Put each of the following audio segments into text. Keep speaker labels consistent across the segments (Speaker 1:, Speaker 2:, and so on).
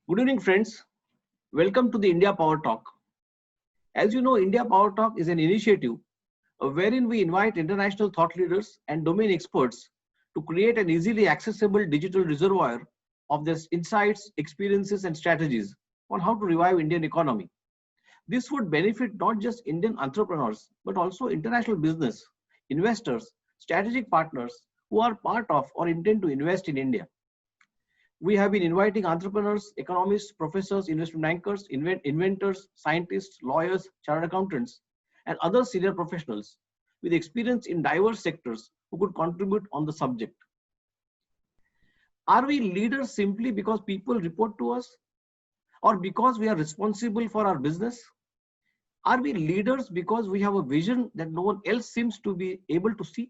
Speaker 1: Good evening, friends. Welcome to the India Power Talk. As you know, India Power Talk is an initiative wherein we invite international thought leaders and domain experts to create an easily accessible digital reservoir of their insights, experiences, and strategies on how to revive Indian economy. This would benefit not just Indian entrepreneurs, but also international business, investors, strategic partners who are part of or intend to invest in India. We have been inviting entrepreneurs, economists, professors, investment bankers, inventors, scientists, lawyers, chartered accountants, and other senior professionals with experience in diverse sectors who could contribute on the subject. Are we leaders simply because people report to us or because we are responsible for our business? Are we leaders because we have a vision that no one else seems to be able to see?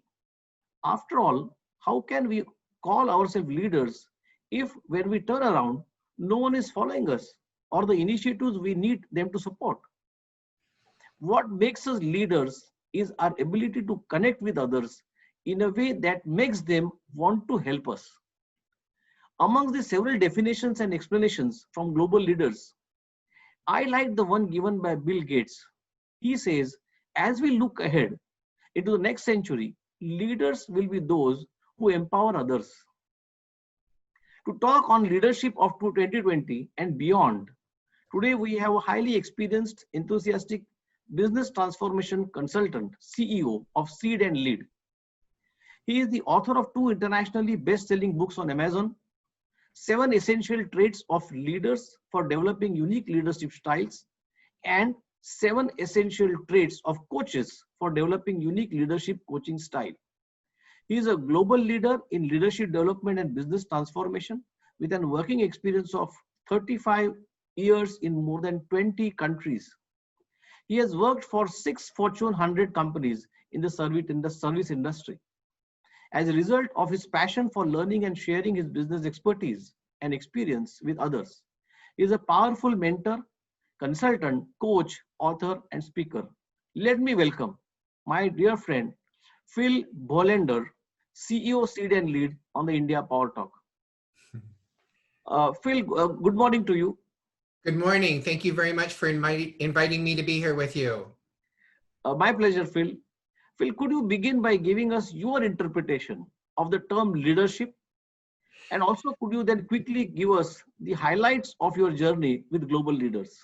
Speaker 1: After all, how can we call ourselves leaders if when we turn around, no one is following us or the initiatives we need them to support? What makes us leaders is our ability to connect with others in a way that makes them want to help us. Amongst the several definitions and explanations from global leaders, I like the one given by Bill Gates. He says, as we look ahead into the next century, leaders will be those who empower others. To talk on leadership of 2020 and beyond, today we have a highly experienced, enthusiastic business transformation consultant, CEO of Seed and Lead. He is the author of 2 internationally best-selling books on Amazon, 7 essential traits of leaders for developing unique leadership styles, and 7 essential traits of coaches for developing unique leadership coaching style. He is a global leader in leadership development and business transformation with an working experience of 35 years in more than 20 countries. He has worked for 6 Fortune 100 companies in the service industry. As a result of his passion for learning and sharing his business expertise and experience with others, he is a powerful mentor, consultant, coach, author, and speaker. Let me welcome my dear friend, Phil Bohlender, CEO Seed and Lead on the India Power Talk. Phil, good morning to you.
Speaker 2: Good morning. Thank you very much for inviting me to be here with you.
Speaker 1: My pleasure, Phil. Phil, could you begin by giving us your interpretation of the term leadership? And also, could you then quickly give us the highlights of your journey with global leaders?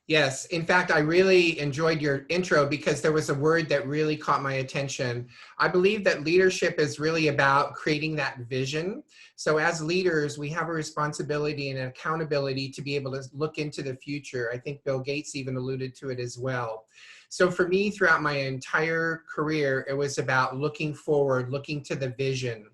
Speaker 2: Yes, in fact, I really enjoyed your intro because there was a word that really caught my attention. I believe that leadership is really about creating that vision. So as leaders, we have a responsibility and an accountability to be able to look into the future. I think Bill Gates even alluded to it as well. So for me, throughout my entire career, it was about looking forward, looking to the vision.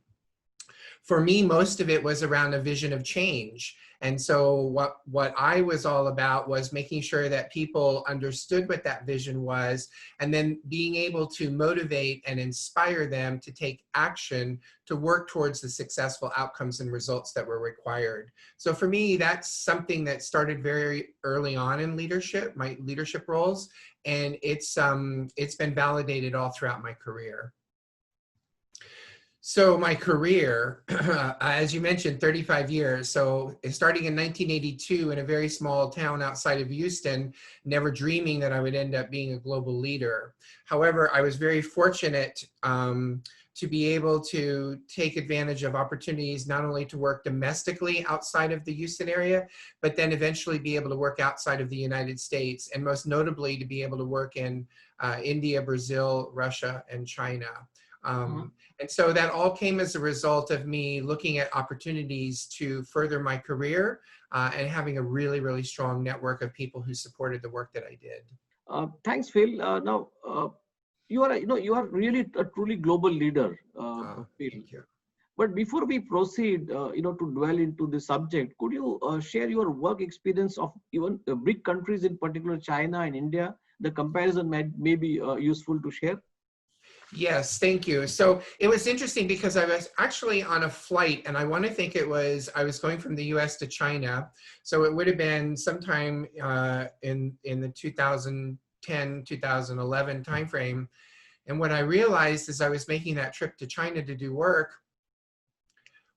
Speaker 2: For me, most of it was around a vision of change. And so what I was all about was making sure that people understood what that vision was, and then being able to motivate and inspire them to take action to work towards the successful outcomes and results that were required. So for me, that's something that started very early on in leadership, my leadership roles, and it's been validated all throughout my career. So my career, as you mentioned, 35 years. So starting in 1982 in a very small town outside of Houston, never dreaming that I would end up being a global leader. However, I was very fortunate to be able to take advantage of opportunities not only to work domestically outside of the Houston area, but then eventually be able to work outside of the United States, and most notably to be able to work in India, Brazil, Russia, and China. And so that all came as a result of me looking at opportunities to further my career and having a really, really strong network of people who supported the work that I did.
Speaker 1: Thanks, Phil. Now, you are really a truly global leader, Phil.
Speaker 2: Thank you.
Speaker 1: But before we proceed, to dwell into the subject, could you share your work experience of even big countries, in particular China and India? The comparison may be useful to share.
Speaker 2: Yes, thank you. So it was interesting because I was actually on a flight, and I want to think I was going from the US to China. So it would have been sometime in the 2010, 2011 timeframe. And what I realized as I was making that trip to China to do work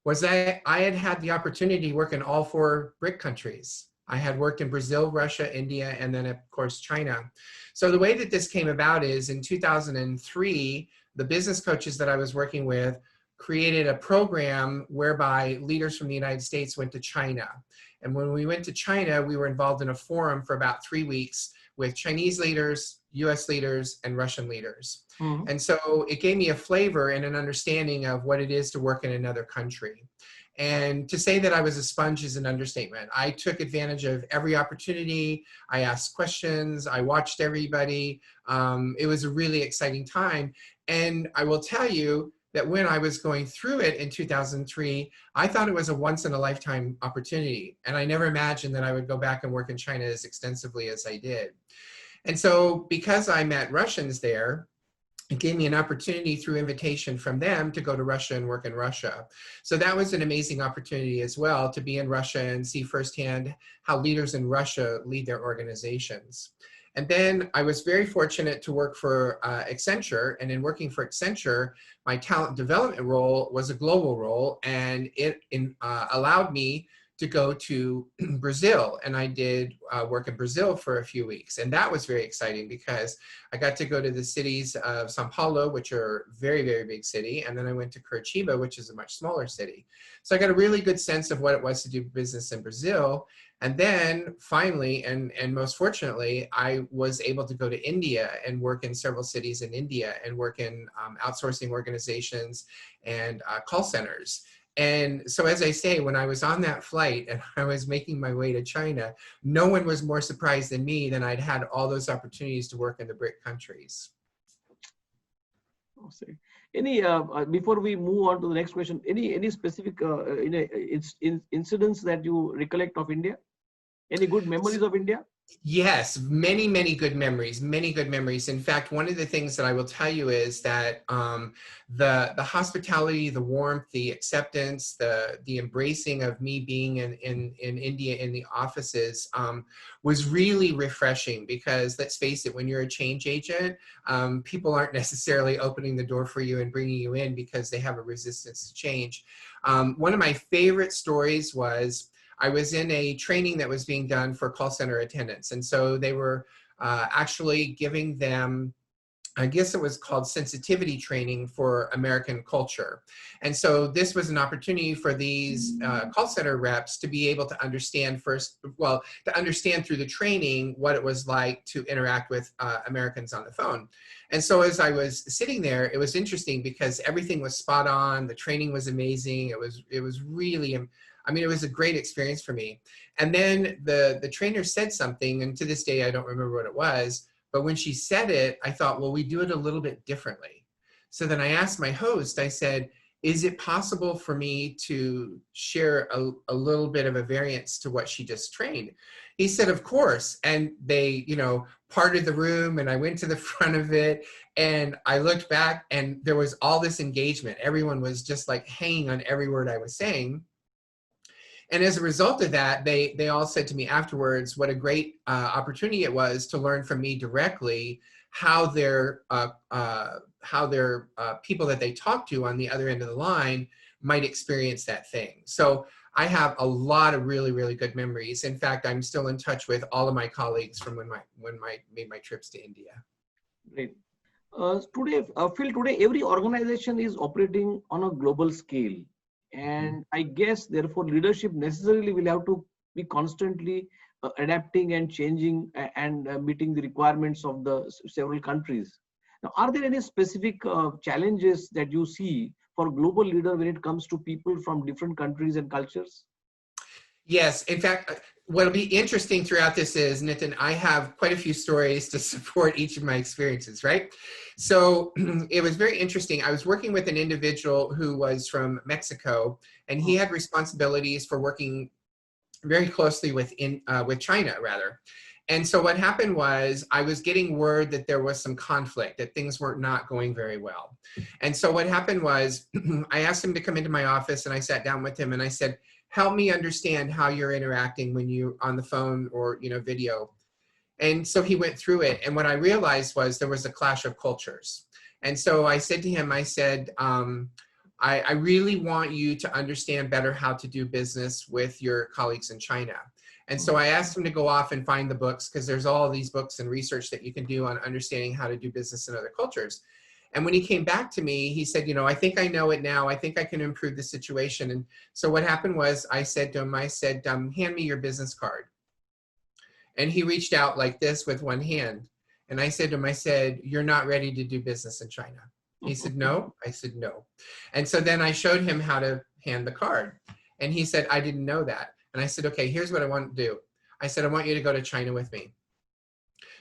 Speaker 2: was that I had had the opportunity to work in all 4 BRIC countries. I had worked in Brazil, Russia, India, and then of course, China. So the way that this came about is in 2003, the business coaches that I was working with created a program whereby leaders from the United States went to China. And when we went to China, we were involved in a forum for about 3 weeks with Chinese leaders, US leaders, and Russian leaders.
Speaker 1: Mhm.
Speaker 2: And so it gave me a flavor and an understanding of what it is to work in another country. And to say that I was a sponge is an understatement. I took advantage of every opportunity. I asked questions. I watched everybody. It was a really exciting time. And I will tell you that when I was going through it in 2003, I thought it was a once in a lifetime opportunity. And I never imagined that I would go back and work in China as extensively as I did. And so because I met Russians there, it gave me an opportunity through invitation from them to go to Russia and work in Russia. So that was an amazing opportunity as well, to be in Russia and see firsthand how leaders in Russia lead their organizations. And then I was very fortunate to work for Accenture, and in working for Accenture, my talent development role was a global role, and it allowed me to go to Brazil, and I did work in Brazil for a few weeks. And that was very exciting because I got to go to the cities of Sao Paulo, which are very, very big city. And then I went to Curitiba, which is a much smaller city. So I got a really good sense of what it was to do business in Brazil. And then finally, and most fortunately, I was able to go to India and work in several cities in India and work in outsourcing organizations and call centers. And so, as I say, when I was on that flight and I was making my way to China, no one was more surprised than me that I'd had all those opportunities to work in the BRIC countries.
Speaker 1: Any before we move on to the next question, any specific incidents that you recollect of India? Any good memories of India?
Speaker 2: Yes, many, many good memories, many good memories. In fact, one of the things that I will tell you is that the hospitality, the warmth, the acceptance, the embracing of me being in India in the offices was really refreshing, because let's face it, when you're a change agent, people aren't necessarily opening the door for you and bringing you in because they have a resistance to change. One of my favorite stories was I was in a training that was being done for call center attendants. And so they were actually giving them, I guess it was called sensitivity training for American culture. And so this was an opportunity for these call center reps to be able to understand to understand through the training what it was like to interact with Americans on the phone. And so as I was sitting there, it was interesting because everything was spot on. The training was amazing. It was really, I mean, it was a great experience for me. And then the trainer said something, and to this day, I don't remember what it was, but when she said it, I thought, well, we do it a little bit differently. So then I asked my host, I said, is it possible for me to share a little bit of a variance to what she just trained? He said, of course. And they, parted the room, and I went to the front of it, and I looked back, and there was all this engagement. Everyone was just like hanging on every word I was saying. And as a result of that, they all said to me afterwards what a great opportunity it was to learn from me directly how their people that they talk to on the other end of the line might experience that thing. So I have a lot of really, really good memories. In fact, I'm still in touch with all of my colleagues from when I made my trips to India.
Speaker 1: Great. Today, Phil, today every organization is operating on a global scale. And I guess, therefore, leadership necessarily will have to be constantly adapting and changing and meeting the requirements of the several countries. Now, are there any specific challenges that you see for global leader when it comes to people from different countries and cultures?
Speaker 2: Yes, in fact, what'll be interesting throughout this is, Nitin, I have quite a few stories to support each of my experiences, right? So it was very interesting. I was working with an individual who was from Mexico, and he had responsibilities for working very closely with China, rather. And so what happened was I was getting word that there was some conflict, that things were not going very well. And so what happened was I asked him to come into my office, and I sat down with him and I said, help me understand how you're interacting when you're on the phone or video. And so he went through it. And what I realized was there was a clash of cultures. And so I said to him, I said, I really want you to understand better how to do business with your colleagues in China. And so I asked him to go off and find the books, because there's all these books and research that you can do on understanding how to do business in other cultures. And when he came back to me, he said, I think I know it now. I think I can improve the situation. And so what happened was I said to him, hand me your business card. And he reached out like this with one hand. And I said to him, you're not ready to do business in China. He said, no. I said, no. And so then I showed him how to hand the card. And he said, I didn't know that. And I said, okay, here's what I want to do. I said, I want you to go to China with me.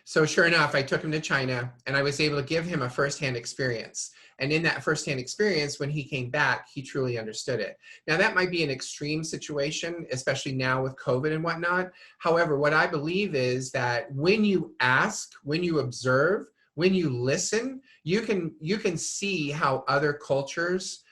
Speaker 2: So sure enough, I took him to China, and I was able to give him a firsthand experience. And in that firsthand experience, when he came back, he truly understood it. Now, that might be an extreme situation, especially now with COVID and whatnot. However, what I believe is that when you ask, when you observe, when you listen, you can see how other cultures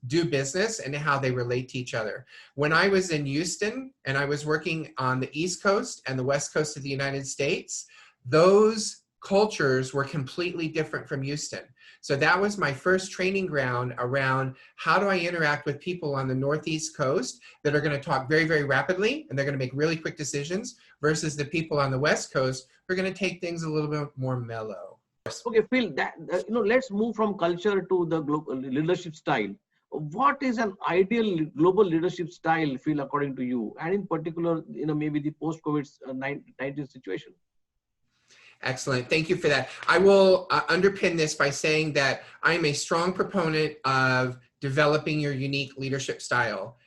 Speaker 2: do business and how they relate to each other. When I was in Houston and I was working on the East Coast and the West Coast of the United States, those cultures were completely different from Houston. So that was my first training ground around how do I interact with people on the Northeast Coast that are going to talk very, very rapidly and they're going to make really quick decisions versus the people on the West Coast who are going to take things a little bit more mellow.
Speaker 1: Okay, Phil, let's move from culture to the global leadership style. What is an ideal global leadership style, Phil, according to you, and in particular, maybe the post-COVID-19 situation?
Speaker 2: Excellent. Thank you for that. I will underpin this by saying that I am a strong proponent of developing your unique leadership style.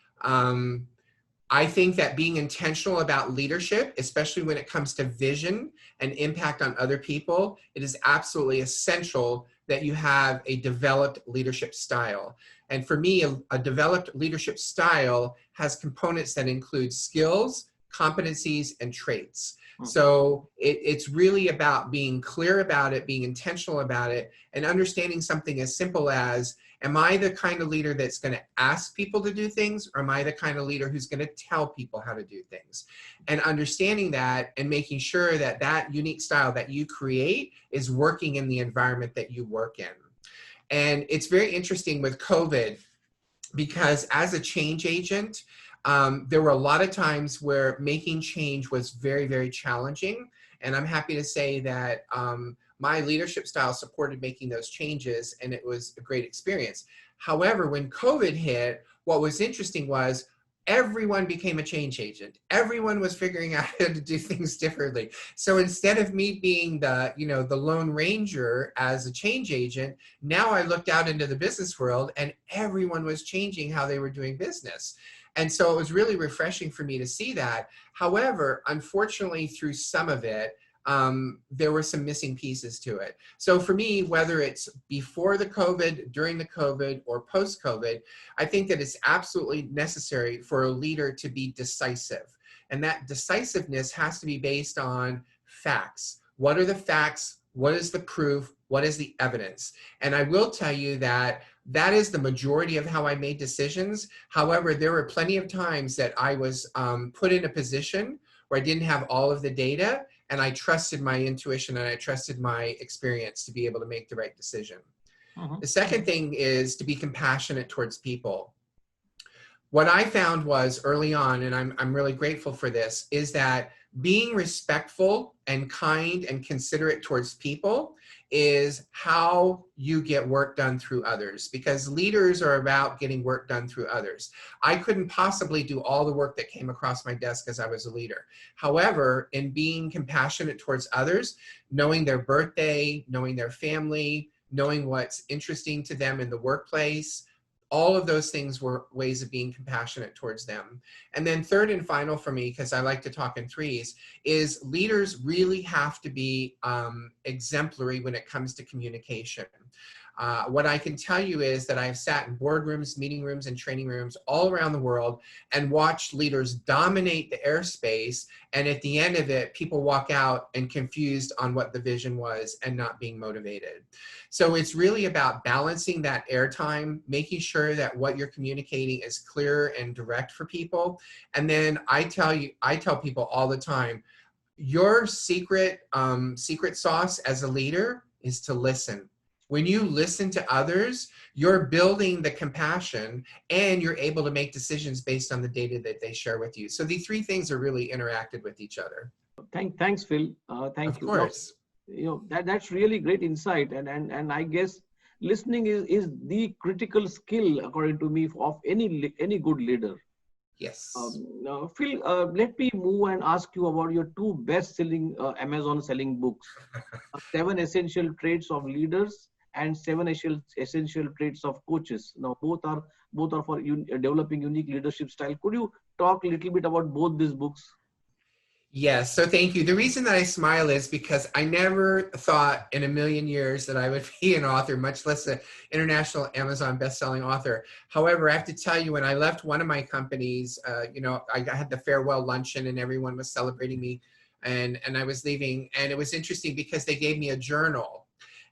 Speaker 2: I think that being intentional about leadership, especially when it comes to vision and impact on other people, it is absolutely essential that you have a developed leadership style. And for me, a developed leadership style has components that include skills, competencies, and traits. So it's really about being clear about it, being intentional about it, and understanding something as simple as, am I the kind of leader that's going to ask people to do things, or am I the kind of leader who's going to tell people how to do things? And understanding that and making sure that that unique style that you create is working in the environment that you work in. And it's very interesting with COVID, because as a change agent, there were a lot of times where making change was very, very challenging. And I'm happy to say that my leadership style supported making those changes, and it was a great experience. However, when COVID hit, what was interesting was everyone became a change agent. Everyone was figuring out how to do things differently. So instead of me being the Lone Ranger as a change agent, now I looked out into the business world and everyone was changing how they were doing business. And so it was really refreshing for me to see that. However, unfortunately, through some of it, there were some missing pieces to it. So for me, whether it's before the COVID, during the COVID, or post-COVID, I think that it's absolutely necessary for a leader to be decisive. And that decisiveness has to be based on facts. What are the facts? What is the proof? What is the evidence? And I will tell you that that is the majority of how I made decisions. However, there were plenty of times that I was put in a position where I didn't have all of the data, and I trusted my intuition and I trusted my experience to be able to make the right decision. The second thing is to be compassionate towards people. What I found was early on, and I'm really grateful for this, is that being respectful and kind and considerate towards people is how you get work done through others, because leaders are about getting work done through others. I couldn't possibly do all the work that came across my desk as I was a leader. However, in being compassionate towards others, knowing their birthday, knowing their family, knowing what's interesting to them in the workplace, all of those things were ways of being compassionate towards them. And then third and final for me, because I like to talk in threes, is leaders really have to be exemplary when it comes to communication. What I can tell you is that I've sat in boardrooms, meeting rooms, and training rooms all around the world and watched leaders dominate the airspace. And at the end of it, people walk out and confused on what the vision was and not being motivated. So it's really about balancing that airtime, making sure that what you're communicating is clear and direct for people. And then I tell people all the time, your secret sauce as a leader is to listen. When you listen to others, you're building the compassion and you're able to make decisions based on the data that they share with you. So the three things are really interacted with each other.
Speaker 1: Thanks, Phil.
Speaker 2: Of
Speaker 1: Thank you. Now,
Speaker 2: course.
Speaker 1: that's really great insight, and I guess listening is the critical skill, according to me, of any good leader.
Speaker 2: Yes.
Speaker 1: Now, Phil, let me move and ask you about your two best-selling Amazon selling books, Seven Essential Traits of Leaders and Seven Essential Traits of Coaches. Now, both are for developing unique leadership style. Could you talk a little bit about both these books?
Speaker 2: Yes, so thank you. The reason that I smile is because I never thought in a million years that I would be an author, much less an international Amazon best-selling author. However, I have to tell you, when I left one of my companies, I had the farewell luncheon and everyone was celebrating me, and I was leaving, and it was interesting because they gave me a journal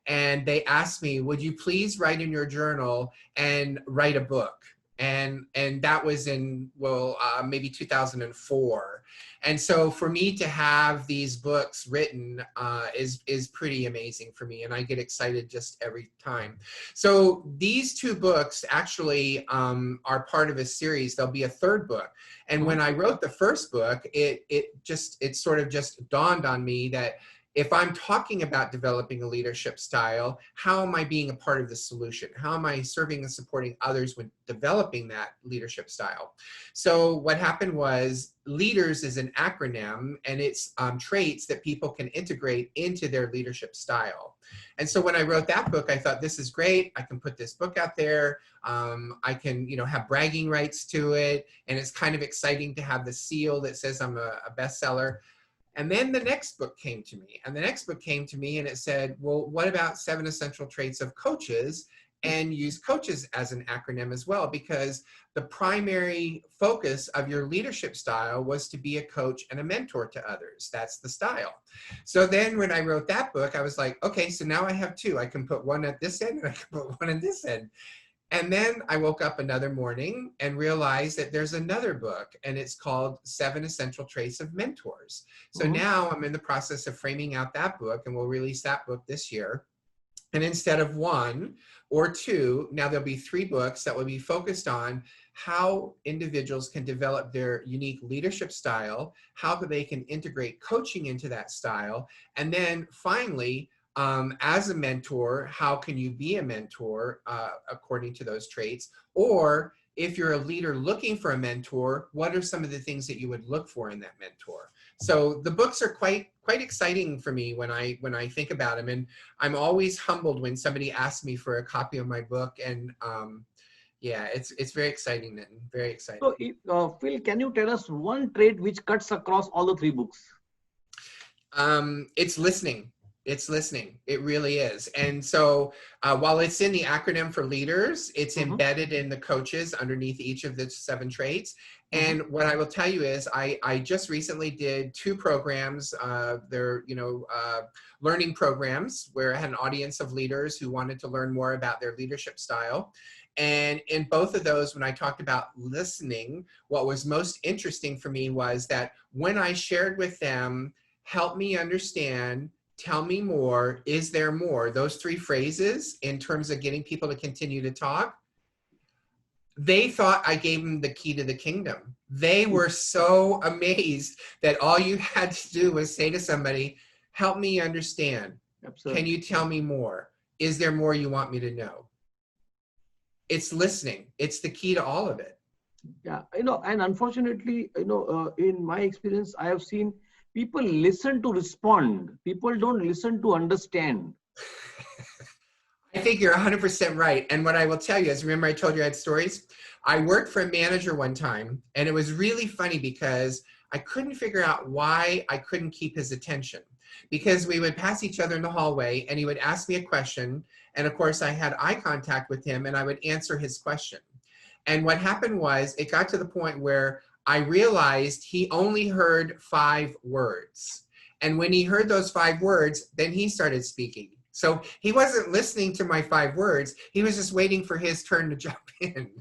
Speaker 2: and they asked me, would you please write in your journal and write a book? And that was in, maybe 2004. And so for me to have these books written is pretty amazing for me, and I get excited just every time. So these two books actually are part of a series. There'll be a third book. And when I wrote the first book, it sort of just dawned on me that if I'm talking about developing a leadership style, how am I being a part of the solution? How am I serving and supporting others when developing that leadership style? So what happened was, LEADERS is an acronym, and it's traits that people can integrate into their leadership style. And so when I wrote that book, I thought, this is great. I can put this book out there. I can, have bragging rights to it. And it's kind of exciting to have the seal that says I'm a bestseller. And then the next book came to me, and it said, well, what about 7 essential traits of coaches? And use coaches as an acronym as well, because the primary focus of your leadership style was to be a coach and a mentor to others. That's the style. So then when I wrote that book, I was like, okay, so now I have 2. I can put one at this end and I can put one at this end. And then I woke up another morning and realized that there's another book, and it's called 7 Essential Traits of Mentors. So now I'm in the process of framing out that book, and we'll release that book this year. And instead of 1 or 2, now there'll be 3 books that will be focused on how individuals can develop their unique leadership style, how they can integrate coaching into that style, and then finally, as a mentor, how can you be a mentor according to those traits? Or if you're a leader looking for a mentor, what are some of the things that you would look for in that mentor? So the books are quite exciting for me when I think about them, and I'm always humbled when somebody asks me for a copy of my book. And yeah, it's very exciting, and very exciting.
Speaker 1: So, Phil, can you tell us one trait which cuts across all the 3 books?
Speaker 2: It's listening. It's listening. It really is. And so while it's in the acronym for leaders, it's embedded in the coaches underneath each of the 7 traits. And what I will tell you is I just recently did 2 programs. They're, learning programs where I had an audience of leaders who wanted to learn more about their leadership style. And in both of those, when I talked about listening, what was most interesting for me was that when I shared with them, help me understand, tell me more, is there more? Those 3 phrases in terms of getting people to continue to talk, they thought I gave them the key to the kingdom. They were so amazed that all you had to do was say to somebody, help me understand. Absolutely. Can you tell me more? Is there more you want me to know? It's listening. It's the key to all of it.
Speaker 1: Yeah, and unfortunately, in my experience, I have seen people listen to respond. People don't listen to understand.
Speaker 2: I think you're 100% right. And what I will tell you is, remember I told you I had stories? I worked for a manager one time, and it was really funny because I couldn't figure out why I couldn't keep his attention. Because we would pass each other in the hallway, and he would ask me a question, and of course I had eye contact with him, and I would answer his question. And what happened was, it got to the point where I realized he only heard 5 words. And when he heard those 5 words, then he started speaking. So he wasn't listening to my 5 words. He was just waiting for his turn to jump in.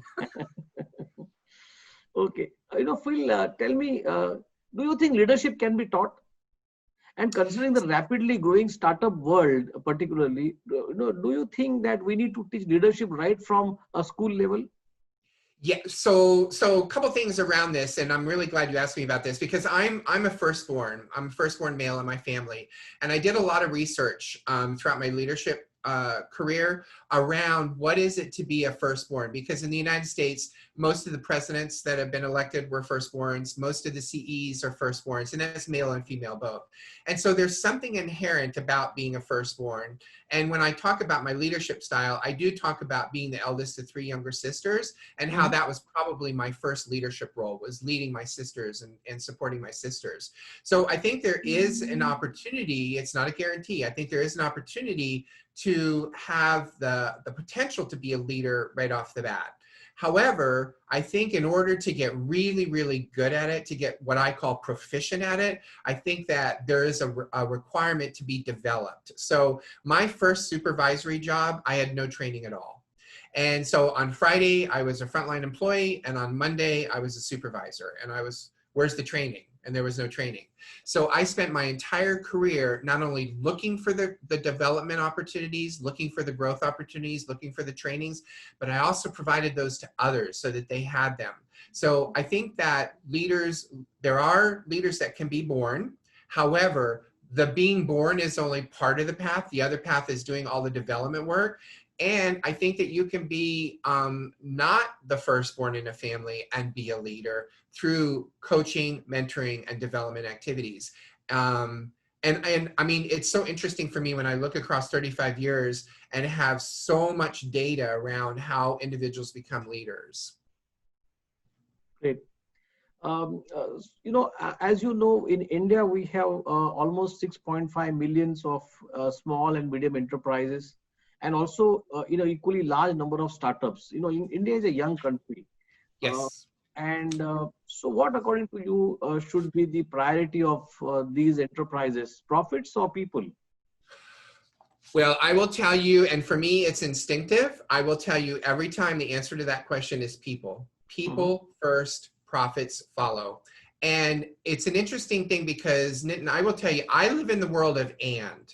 Speaker 1: Okay. Phil, tell me, do you think leadership can be taught? And considering the rapidly growing startup world, particularly, do you think that we need to teach leadership right from a school level?
Speaker 2: Yeah, so a couple things around this, and I'm really glad you asked me about this because I'm a firstborn. I'm a firstborn male in my family, and I did a lot of research throughout my leadership career around what is it to be a firstborn, because in the United States, most of the presidents that have been elected were firstborns. Most of the CEs are firstborns, and that's male and female both. And so there's something inherent about being a firstborn. And when I talk about my leadership style, I do talk about being the eldest of three younger sisters, and how that was probably my first leadership role, was leading my sisters and supporting my sisters. So I think there is an opportunity, it's not a guarantee, I think there is an opportunity to have the potential to be a leader right off the bat. However, I think in order to get really, really good at it, to get what I call proficient at it, I think that there is a requirement to be developed. So my first supervisory job, I had no training at all. And so on Friday, I was a frontline employee, and on Monday, I was a supervisor. And I was, where's the training? And there was no training. So I spent my entire career not only looking for the development opportunities, looking for the growth opportunities, looking for the trainings, but I also provided those to others so that they had them. So I think that leaders, there are leaders that can be born. However, the being born is only part of the path. The other path is doing all the development work. And I think that you can be not the firstborn in a family and be a leader through coaching, mentoring, and development activities. And I mean, it's so interesting for me when I look across 35 years and have so much data around how individuals become leaders.
Speaker 1: Great. As you know, in India, we have almost 6.5 millions of small and medium enterprises, and also, equally large number of startups. India is a young country.
Speaker 2: Yes.
Speaker 1: So what, according to you, should be the priority of these enterprises, profits or people?
Speaker 2: Well, I will tell you, and for me, it's instinctive. I will tell you every time the answer to that question is people. People first, profits follow. And it's an interesting thing because, Nitin, I will tell you, I live in the world of and.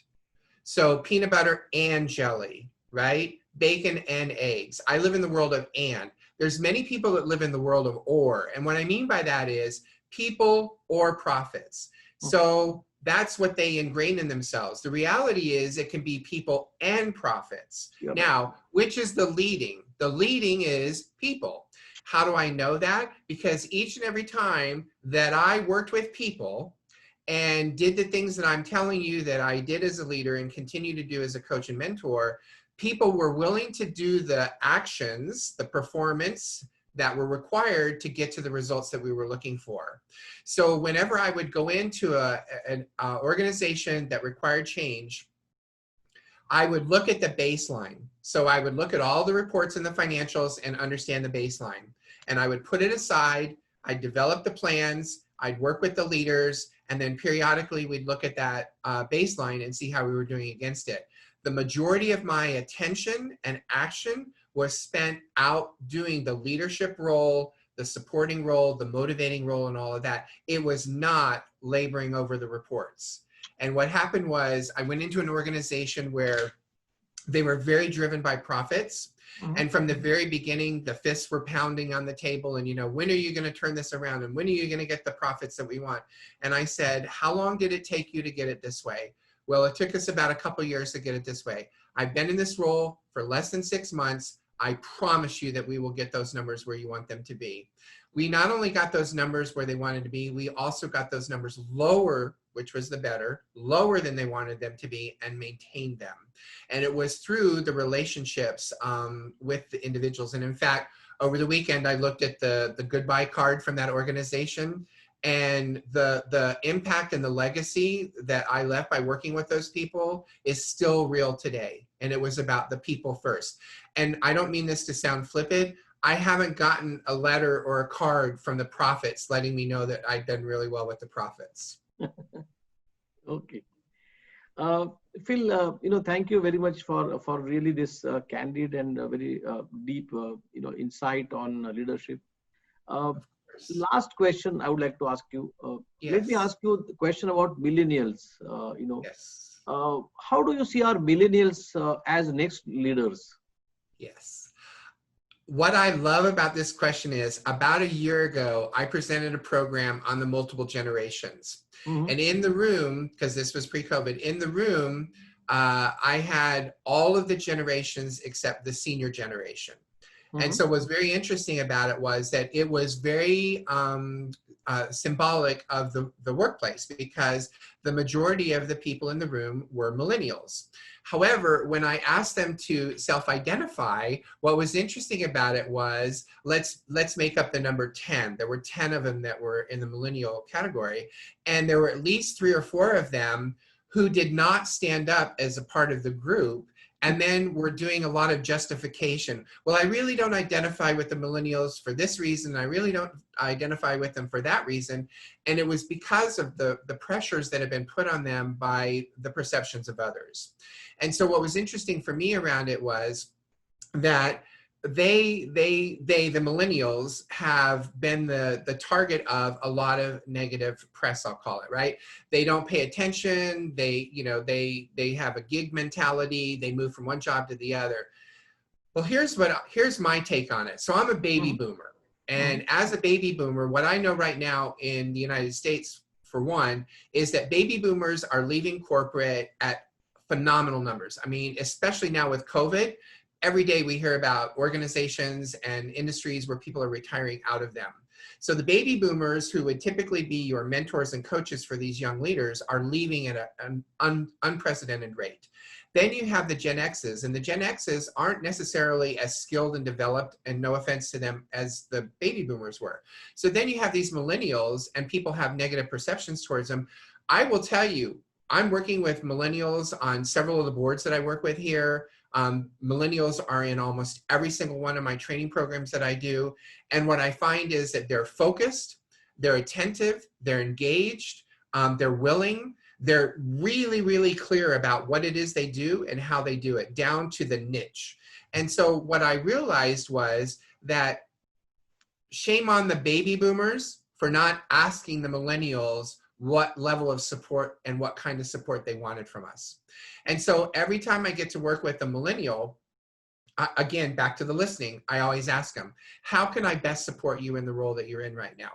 Speaker 2: So peanut butter and jelly, right? Bacon and eggs. I live in the world of and. There's many people that live in the world of or. And what I mean by that is people or profits. So that's what they ingrain in themselves. The reality is it can be people and profits. Yep. Now, which is the leading? The leading is people. How do I know that? Because each and every time that I worked with people and did the things that I'm telling you that I did as a leader and continue to do as a coach and mentor, people were willing to do the actions, the performance that were required to get to the results that we were looking for. So whenever I would go into an organization that required change, I would look at the baseline. So I would look at all the reports and the financials and understand the baseline. And I would put it aside, I'd develop the plans, I'd work with the leaders, and then periodically we'd look at that baseline and see how we were doing against it. The majority of my attention and action was spent out doing the leadership role, the supporting role, the motivating role, and all of that. It was not laboring over the reports. And what happened was I went into an organization where they were very driven by profits. And from the very beginning, the fists were pounding on the table and, when are you going to turn this around? And when are you going to get the profits that we want? And I said, how long did it take you to get it this way? Well, it took us about a couple years to get it this way. I've been in this role for less than 6 months. I promise you that we will get those numbers where you want them to be. We not only got those numbers where they wanted to be, we also got those numbers lower, which was the better, lower than they wanted them to be, and maintained them. And it was through the relationships with the individuals. And in fact, over the weekend, I looked at the goodbye card from that organization, and the impact and the legacy that I left by working with those people is still real today. And it was about the people first. And I don't mean this to sound flippant. I haven't gotten a letter or a card from the profits letting me know that I've done really well with the profits.
Speaker 1: Okay. Phil, thank you very much for really this candid and very deep, insight on leadership. last question I would like to ask you. Let me
Speaker 2: Yes.
Speaker 1: ask you the question about millennials.
Speaker 2: Yes.
Speaker 1: How do you see our millennials as next leaders?
Speaker 2: Yes. What I love about this question is about a year ago, I presented a program on the multiple generations.
Speaker 1: Mm-hmm.
Speaker 2: And in the room, because this was pre-COVID, in the room, I had all of the generations except the senior generation. And
Speaker 1: Mm-hmm.
Speaker 2: so what's very interesting about it was that it was very symbolic of the workplace, because the majority of the people in the room were millennials. However, when I asked them to self-identify, what was interesting about it was, let's make up the number 10. There were 10 of them that were in the millennial category. And there were at least 3 or 4 of them who did not stand up as a part of the group. And then we're doing a lot of justification. Well, I really don't identify with the millennials for this reason. I really don't identify with them for that reason. And it was because of the pressures that have been put on them by the perceptions of others. And so what was interesting for me around it was that the millennials have been the target of a lot of negative press, I'll call it, right? They don't pay attention. They have a gig mentality. They move from one job to the other. Well, here's my take on it. So I'm a baby
Speaker 1: Mm-hmm.
Speaker 2: boomer.
Speaker 1: Mm-hmm.
Speaker 2: And as a baby boomer, what I know right now in the United States, for one, is that baby boomers are leaving corporate at phenomenal numbers. I mean, especially now with COVID, every day we hear about organizations and industries where people are retiring out of them. So the baby boomers, who would typically be your mentors and coaches for these young leaders, are leaving at an unprecedented rate. Then you have the Gen X's, and the Gen X's aren't necessarily as skilled and developed, and no offense to them, as the baby boomers were. So then you have these millennials, and people have negative perceptions towards them. I will tell you, I'm working with millennials on several of the boards that I work with here. Millennials are in almost every single one of my training programs that I do. And what I find is that they're focused, they're attentive, they're engaged, they're willing, they're really, really clear about what it is they do and how they do it, down to the niche. And so what I realized was that shame on the baby boomers for not asking the millennials what level of support and what kind of support they wanted from us. And so every time I get to work with a millennial, again, back to the listening, I always ask them, how can I best support you in the role that you're in right now?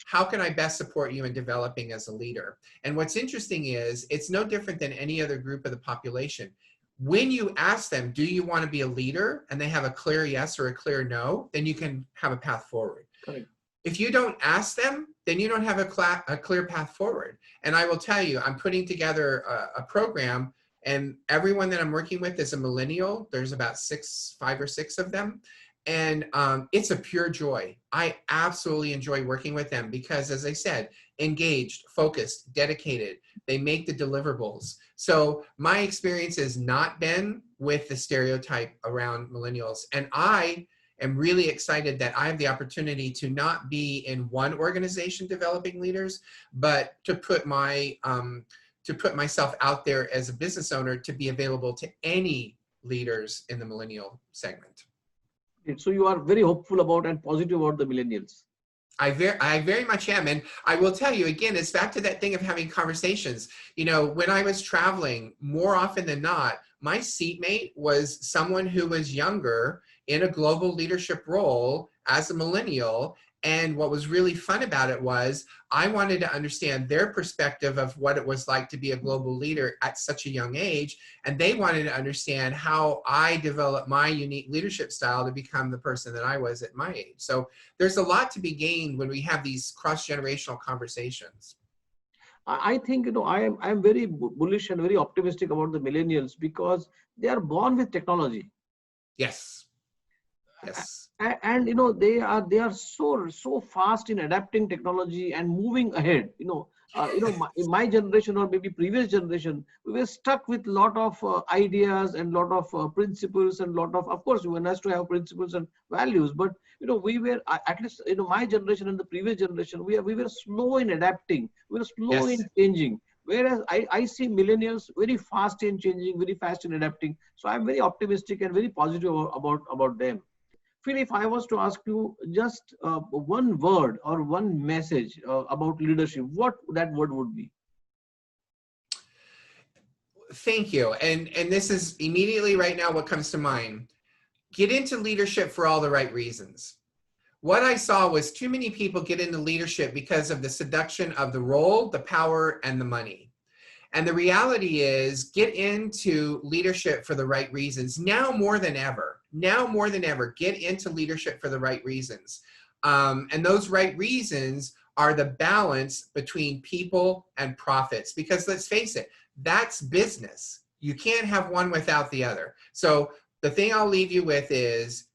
Speaker 2: How can I best support you in developing as a leader? And what's interesting is, it's no different than any other group of the population. When you ask them, do you want to be a leader? And they have a clear yes or a clear no, then you can have a path forward.
Speaker 1: Correct.
Speaker 2: If you don't ask them, then you don't have a clear path forward. And I will tell you, I'm putting together a program, and everyone that I'm working with is a millennial. There's about 5 or 6 of them. And it's a pure joy. I absolutely enjoy working with them because, as I said, engaged, focused, dedicated. They make the deliverables. So my experience has not been with the stereotype around millennials. And I am really excited that I have the opportunity to not be in one organization developing leaders, but to put myself out there as a business owner to be available to any leaders in the millennial segment.
Speaker 1: So you are very hopeful about and positive about the millennials.
Speaker 2: I very much am. And I will tell you, again, it's back to that thing of having conversations. You know, when I was traveling, more often than not, my seatmate was someone who was younger in a global leadership role as a millennial. And what was really fun about it was I wanted to understand their perspective of what it was like to be a global leader at such a young age. And they wanted to understand how I developed my unique leadership style to become the person that I was at my age. So there's a lot to be gained when we have these cross-generational conversations.
Speaker 1: I think, I'm very bullish and very optimistic about the millennials because they are born with technology.
Speaker 2: Yes. Yes.
Speaker 1: And they are so fast in adapting technology and moving ahead. My generation or maybe previous generation, we were stuck with lot of ideas and lot of principles and of course one has to have principles and values, but we were at least my generation and the previous generation, we were slow in adapting, we were slow
Speaker 2: Yes.
Speaker 1: in changing. Whereas I see millennials very fast in changing, very fast in adapting. So I'm very optimistic and very positive about them. Phil, if I was to ask you just one word or one message about leadership, what that word would be?
Speaker 2: Thank you. And this is immediately right now what comes to mind. Get into leadership for all the right reasons. What I saw was too many people get into leadership because of the seduction of the role, the power, and the money. And the reality is, get into leadership for the right reasons. Now more than ever, get into leadership for the right reasons. And those right reasons are the balance between people and profits. Because let's face it, that's business. You can't have one without the other. So the thing I'll leave you with is,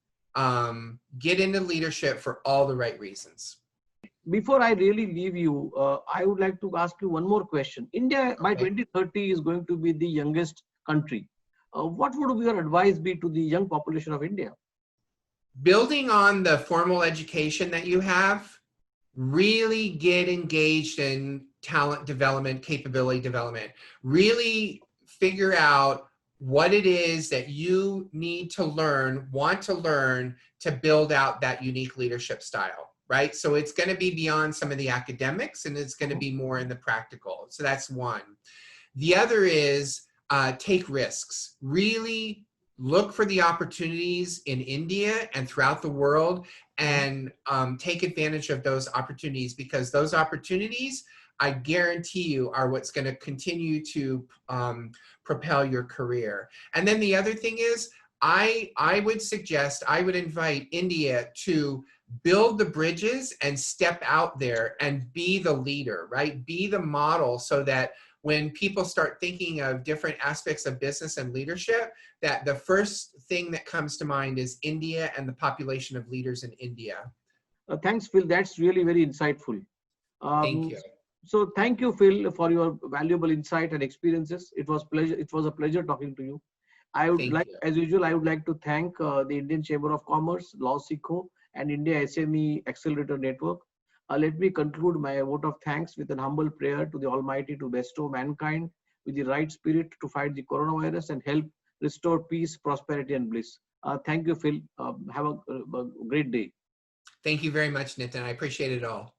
Speaker 2: get into leadership for all the right reasons.
Speaker 1: Before I really leave you, I would like to ask you one more question. India by
Speaker 2: Okay.
Speaker 1: 2030 is going to be the youngest country. What would your advice be to the young population of India?
Speaker 2: Building on the formal education that you have, really get engaged in talent development, capability development. Really figure out what it is that you need to learn, want to learn to build out that unique leadership style, right? So it's going to be beyond some of the academics and it's going to be more in the practical. So that's one. The other is take risks. Really look for the opportunities in India and throughout the world and take advantage of those opportunities, because those opportunities, I guarantee you, are what's going to continue to propel your career. And then the other thing is, I would suggest, I would invite India to build the bridges and step out there and be the leader, right? Be the model, so that when people start thinking of different aspects of business and leadership, that the first thing that comes to mind is India and the population of leaders in India.
Speaker 1: Thanks, Phil. That's really very insightful.
Speaker 2: Thank
Speaker 1: Um,
Speaker 2: you.
Speaker 1: so thank you, Phil, for your valuable insight and experiences. It was pleasure. It was a pleasure talking to you. I would
Speaker 2: Thank
Speaker 1: like,
Speaker 2: you.
Speaker 1: as usual, I would like to thank the Indian Chamber of Commerce, LawSikho, and India SME Accelerator Network. Let me conclude my vote of thanks with an humble prayer to the Almighty to bestow mankind with the right spirit to fight the coronavirus and help restore peace, prosperity, and bliss. Thank you, Phil. Have a great day.
Speaker 2: Thank you very much, Nitin. I appreciate it all.